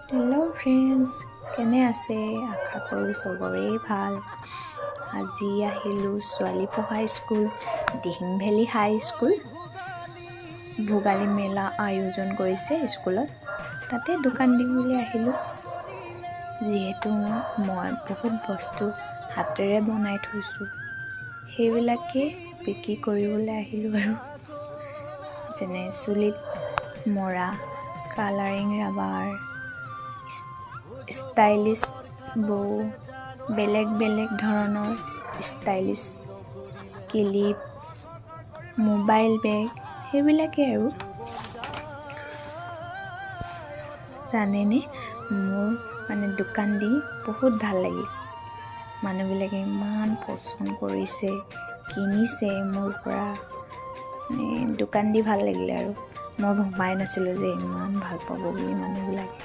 Hello' friends, কেনে আছে? আশা কৰোঁ চবৰেই ভাল। আজি আহিলোঁ ছোৱালী পঢ়া স্কুল দিহিং ভেলী হাই স্কুল। ভোগালী মেলা আয়োজন কৰিছে স্কুলত, তাতে দোকান দিবলৈ আহিলোঁ। যিহেতু মই বহুত বস্তু হাতেৰে বনাই থৈছোঁ, সেইবিলাকে বিক্ৰী কৰিবলৈ আহিলোঁ আৰু। যেনে চুলিত মৰা কালাৰিং ৰাবাৰ, ষ্টাইলিছ বৌ, বেলেগ বেলেগ ধৰণৰ ষ্টাইলিছ ক্লিপ, মোবাইল বেগ, সেইবিলাকেই আৰু। জানেনে, মোৰ দোকান দি বহুত ভাল লাগিল। মানুহবিলাকে ইমান পচন্দ কৰিছে, কিনিছে মোৰ পৰা। দোকান দি ভাল লাগিলে আৰু। মই ভবাই নাছিলোঁ যে ইমান ভাল পাব বুলি মানুহবিলাকে।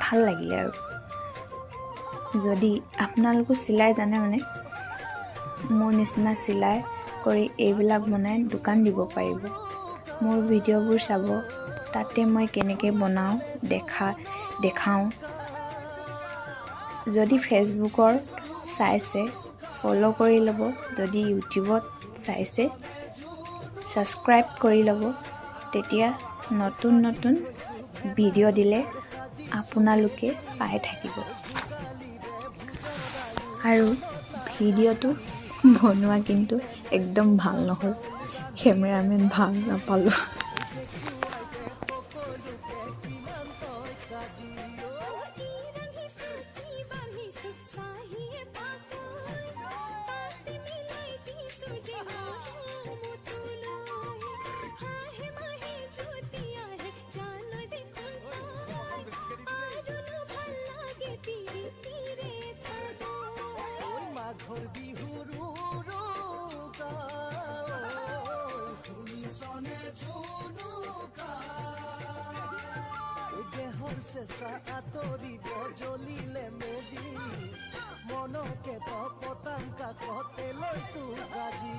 ভাল লাগিলে আৰু। যদি আপোনালোকো চিলাই জানে মোৰ নিচিনা চিলাই কৰি এইবিলাক বনাই দোকান দিব পাৰিব। মোৰ ভিডিঅ'বোৰ চাব, তাতে মই কেনেকৈ বনাওঁ দেখাওঁ। যদি ফেচবুকৰ চাইছে ফ'ল' কৰি ল'ব, যদি ইউটিউবত চাইছে ছাবস্ক্ৰাইব কৰি ল'ব। তেতিয়া নতুন নতুন ভিডিঅ' দিলে আপোনালোকে পাই থাকিব। আৰু ভিডিঅ'টো বনোৱা কিন্তু একদম ভাল নহ'ল, কেমেৰামেন ভাল নাপালোঁ। ঘৰ বিহুৰ শুনিছনে ঝুনুকা, দেহৰ চেঁচা আঁতৰিব জ্বলিলে মেজি, মনকে পতাং কাষতে লৈ তোৰ গাজি।